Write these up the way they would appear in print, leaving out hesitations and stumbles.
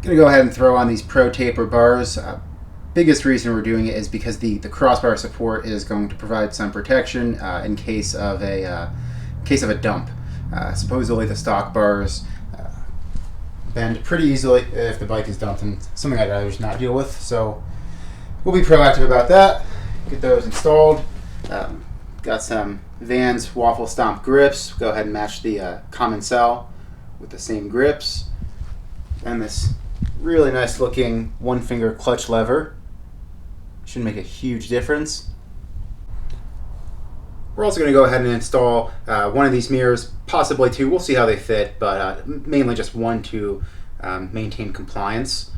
Going to go ahead and throw on these Pro Taper bars. Biggest reason we're doing it is because the crossbar support is going to provide some protection in case of a dump. Supposedly the stock bars bend pretty easily if the bike is dumped, and something I'd rather just not deal with. So we'll be proactive about that. Get those installed. Got some Vans waffle stomp grips. Go ahead and match the common cell with the same grips, and this really nice looking one finger clutch lever. Should make a huge difference. We're also going to go ahead and install one of these mirrors, possibly two. We'll see how they fit, but mainly just one to maintain compliance.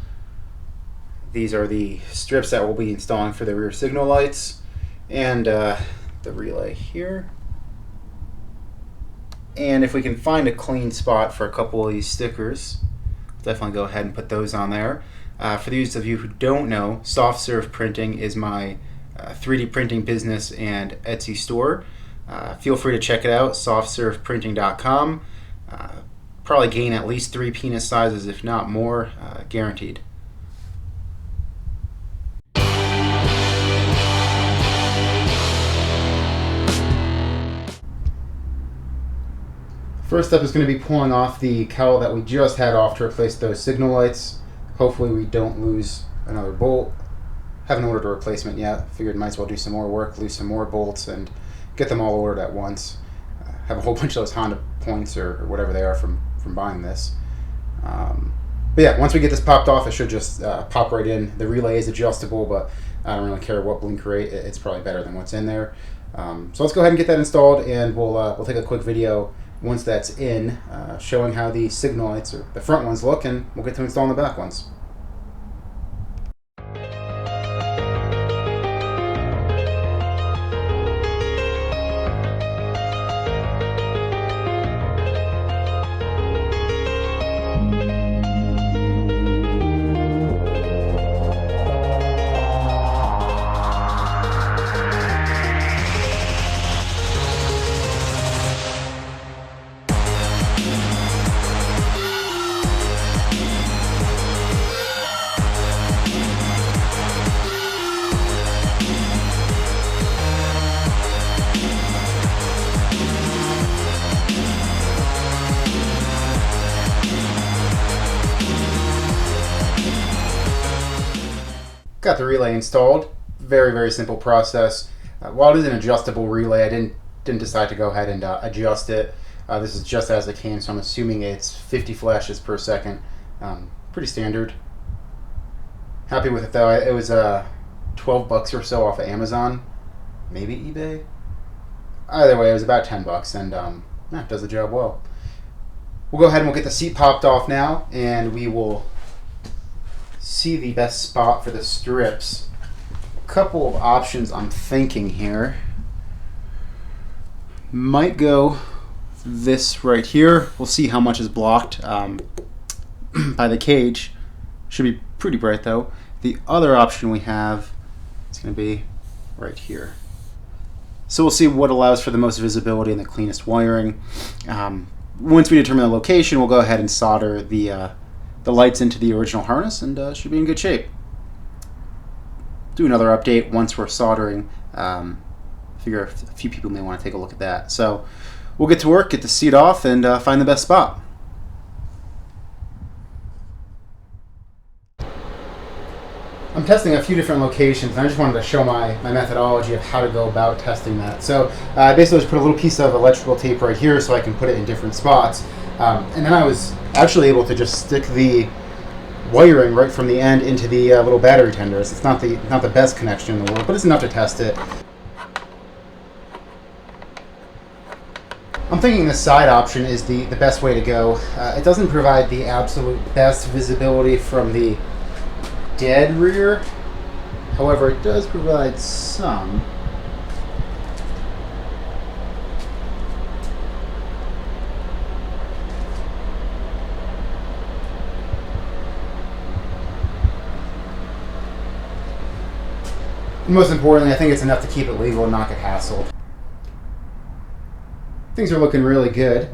These are the strips that we'll be installing for the rear signal lights and the relay here. And if we can find a clean spot for a couple of these stickers, definitely go ahead and put those on there. For those of you who don't know, Soft Serve Printing is my 3D printing business and Etsy store. Feel free to check it out, softserveprinting.com. Probably gain at least 3 penis sizes, if not more, guaranteed. First step is going to be pulling off the cowl that we just had off to replace those signal lights. Hopefully we don't lose another bolt. Haven't ordered a replacement yet. Figured might as well do some more work, lose some more bolts, and get them all ordered at once. Have a whole bunch of those Honda points or whatever they are from buying this. But yeah, once we get this popped off, it should just pop right in. The relay is adjustable, but I don't really care what blink rate. It's probably better than what's in there. So let's go ahead and get that installed, and we'll take a quick video once that's in, showing how the signal lights, or the front ones, look, and we'll get to installing the back ones. Got the relay installed. Very, very simple process. While it is an adjustable relay, I didn't decide to go ahead and adjust it. This is just as it came, so I'm assuming it's 50 flashes per second. Pretty standard. Happy with it though. It was $12 or so off of Amazon, maybe eBay. Either way, it was about $10, and it does the job well. We'll go ahead and we'll get the seat popped off now, and we will see the best spot for the strips. Couple of options I'm thinking here. Might go this right here. We'll see how much is blocked by the cage. Should be pretty bright though. The other option we have is going to be right here. So we'll see what allows for the most visibility and the cleanest wiring. Once we determine the location, we'll go ahead and solder the lights into the original harness, and should be in good shape. Do another update once we're soldering. Figure a few people may want to take a look at that. So we'll get to work, get the seat off, and find the best spot. I'm testing a few different locations, and I just wanted to show my methodology of how to go about testing that. So I basically just put a little piece of electrical tape right here so I can put it in different spots. And then I was actually able to just stick the wiring right from the end into the little battery tenders. It's not the best connection in the world, but it's enough to test it. I'm thinking the side option is the best way to go. It doesn't provide the absolute best visibility from the dead rear. However, it does provide some. And most importantly, I think it's enough to keep it legal and not get hassled. Things are looking really good.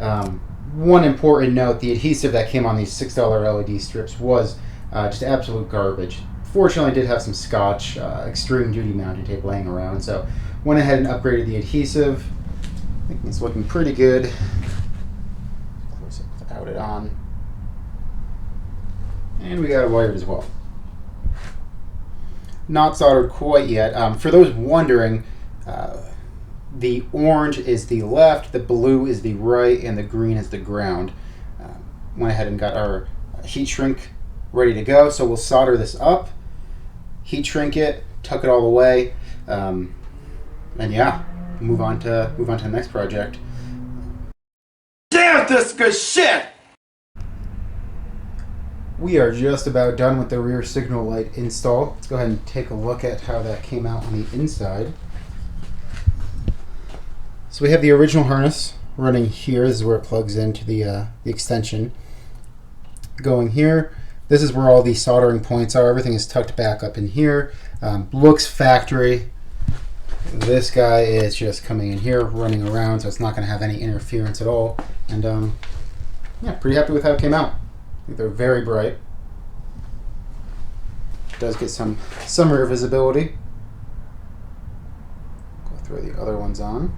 One important note, the adhesive that came on these $6 LED strips was Just absolute garbage. Fortunately, I did have some Scotch extreme duty mounting tape laying around, so went ahead and upgraded the adhesive. I think it's looking pretty good. Of course, without it on. And we got it wired as well. Not soldered quite yet. For those wondering, the orange is the left, the blue is the right, and the green is the ground. Went ahead and got our heat shrink ready to go, so we'll solder this up, heat shrink it, tuck it all away, and yeah, move on to the next project. Damn, this good shit! We are just about done with the rear signal light install. Let's go ahead and take a look at how that came out on the inside. So we have the original harness running here. This is where it plugs into the extension. Going here, this is where all the soldering points are. Everything is tucked back up in here. Looks factory. This guy is just coming in here, running around, so it's not going to have any interference at all. And yeah, pretty happy with how it came out. I think they're very bright. It does get some rear visibility. Go throw the other ones on.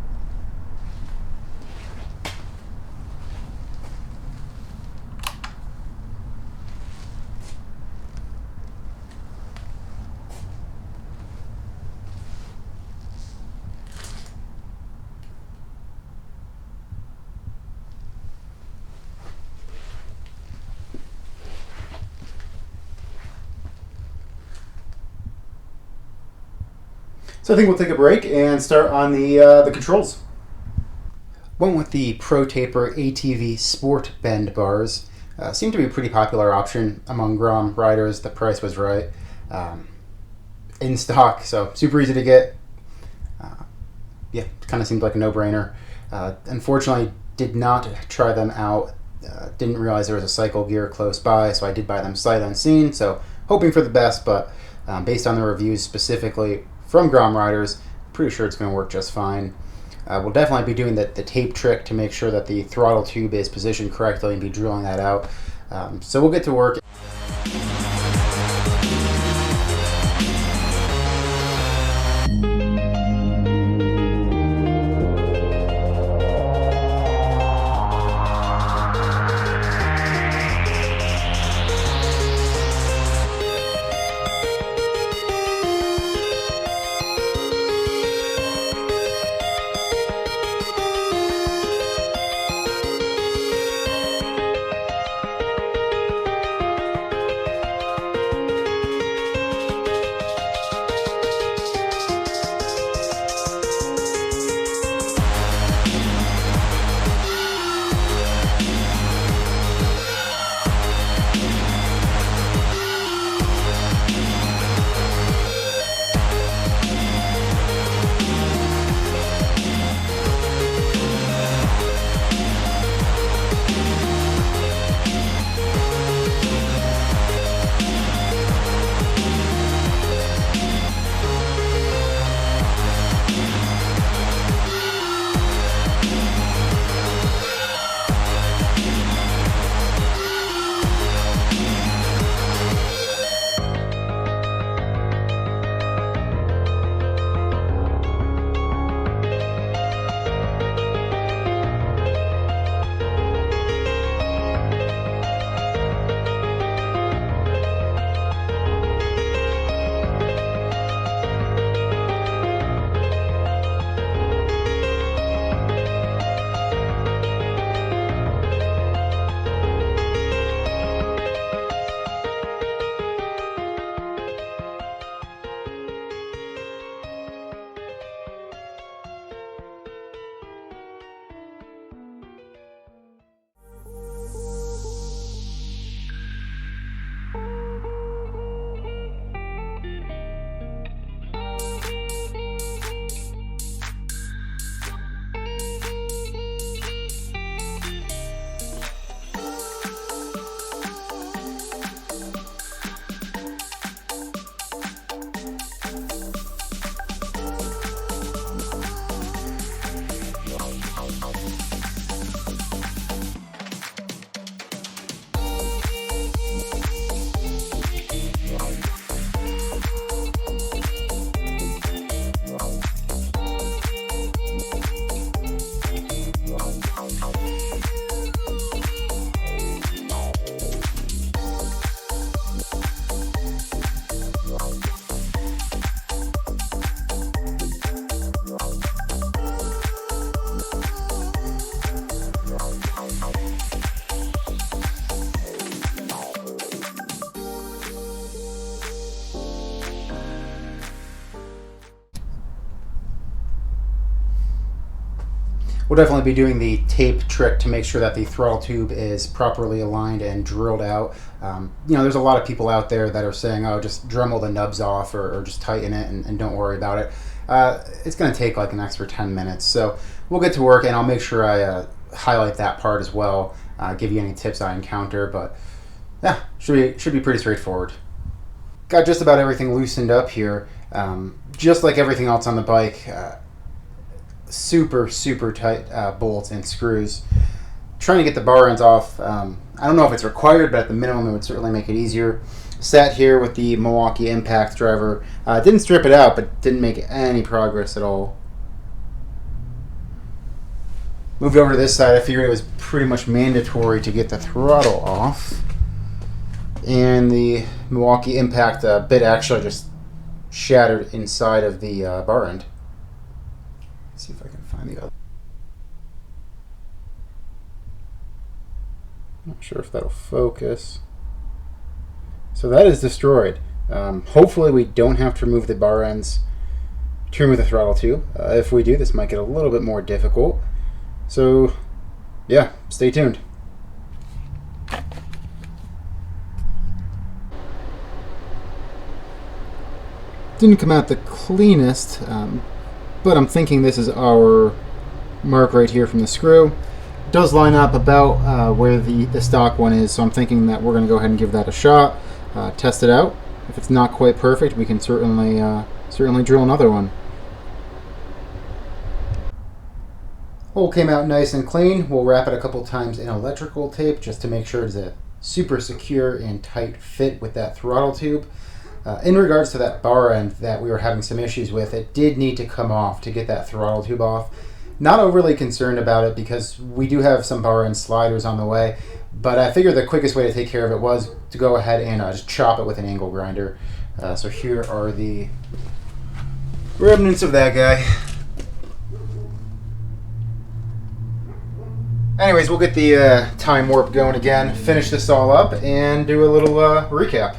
So I think we'll take a break and start on the controls. Went with the Pro Taper ATV Sport Bend bars. Seemed to be a pretty popular option among Grom riders. The price was right. In stock, so super easy to get. Yeah, kind of seemed like a no-brainer. Unfortunately, did not try them out. Didn't realize there was a cycle gear close by, so I did buy them sight unseen. So hoping for the best, but based on the reviews specifically from Grom riders, pretty sure it's going to work just fine. We'll definitely be doing the tape trick to make sure that the throttle tube is positioned correctly and be drilling that out. So we'll get to work. we'll definitely be doing the tape trick to make sure that the throttle tube is properly aligned and drilled out. There's a lot of people out there that are saying, oh, just Dremel the nubs off or just tighten it and don't worry about it. It's going to take like an extra 10 minutes. So we'll get to work, and I'll make sure I highlight that part as well, give you any tips I encounter. But yeah, should be pretty straightforward. Got just about everything loosened up here. Just like everything else on the bike, super tight bolts and screws. Trying to get the bar ends off. I don't know if it's required, but at the minimum it would certainly make it easier. Sat here with the Milwaukee Impact driver. Didn't strip it out, but didn't make any progress at all. Moved over to this side. I figured it was pretty much mandatory to get the throttle off. And the Milwaukee Impact bit actually just shattered inside of the bar end. Let's see if I can find the other. Not sure if that'll focus. So that is destroyed. Hopefully we don't have to remove the bar ends to remove the throttle tube. If we do, this might get a little bit more difficult. So yeah, stay tuned. Didn't come out the cleanest, but I'm thinking this is our mark right here from the screw. It does line up about where the stock one is, so I'm thinking that we're going to go ahead and give that a shot, test it out. If it's not quite perfect, we can certainly drill another one. Hole came out nice and clean. We'll wrap it a couple times in electrical tape just to make sure it's a super secure and tight fit with that throttle tube. In regards to that bar end that we were having some issues with, it did need to come off to get that throttle tube off. Not overly concerned about it because we do have some bar end sliders on the way, but I figured the quickest way to take care of it was to go ahead and just chop it with an angle grinder. So here are the remnants of that guy. Anyways, we'll get the time warp going again, finish this all up, and do a little recap.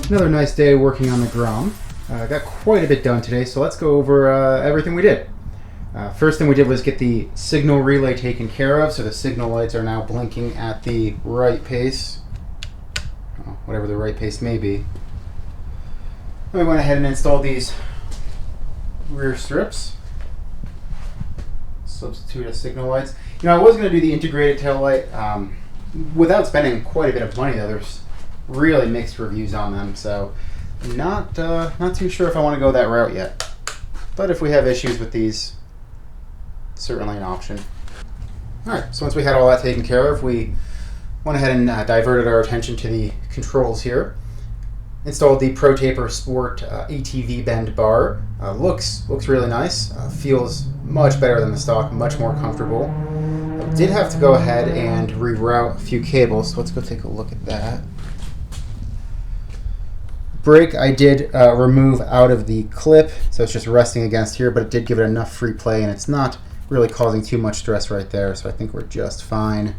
Another nice day working on the Grom. Got quite a bit done today, so let's go over everything we did. First thing we did was get the signal relay taken care of, so the signal lights are now blinking at the right pace, whatever the right pace may be. Then we went ahead and installed these rear strips. Substitute as signal lights. I was going to do the integrated tail light without spending quite a bit of money, though. There's really mixed reviews on them, so not too sure if I want to go that route yet. But if we have issues with these, certainly an option. Alright, so once we had all that taken care of, we went ahead and diverted our attention to the controls here. Installed the ProTaper Sport ATV bend bar. Looks really nice. Feels much better than the stock, much more comfortable. I did have to go ahead and reroute a few cables, so let's go take a look at that. Brake I did remove out of the clip, so it's just resting against here, but it did give it enough free play, and it's not really causing too much stress right there, so I think we're just fine.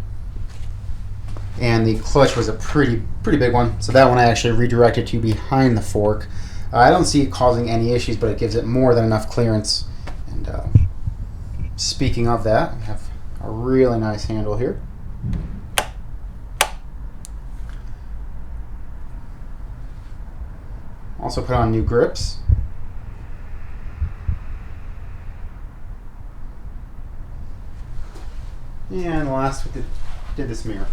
And the clutch was a pretty big one, so that one I actually redirected to behind the fork. I don't see it causing any issues, but it gives it more than enough clearance. And speaking of that, we have a really nice handle here. Also put on new grips. And last we did this mirror.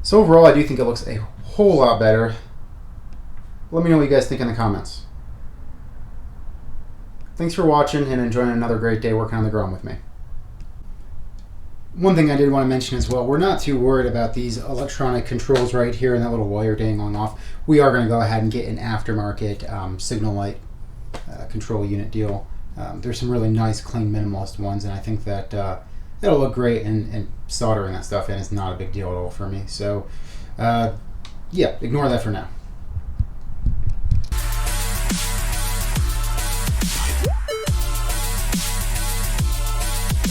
So overall, I do think it looks a whole lot better. Let me know what you guys think in the comments. Thanks for watching and enjoying another great day working on the Grom with me. One thing I did want to mention as well, we're not too worried about these electronic controls right here and that little wire dangling off. We are going to go ahead and get an aftermarket signal light control unit deal. There's some really nice, clean, minimalist ones, and I think that it'll look great, and soldering that stuff in is not a big deal at all for me. So, yeah, ignore that for now.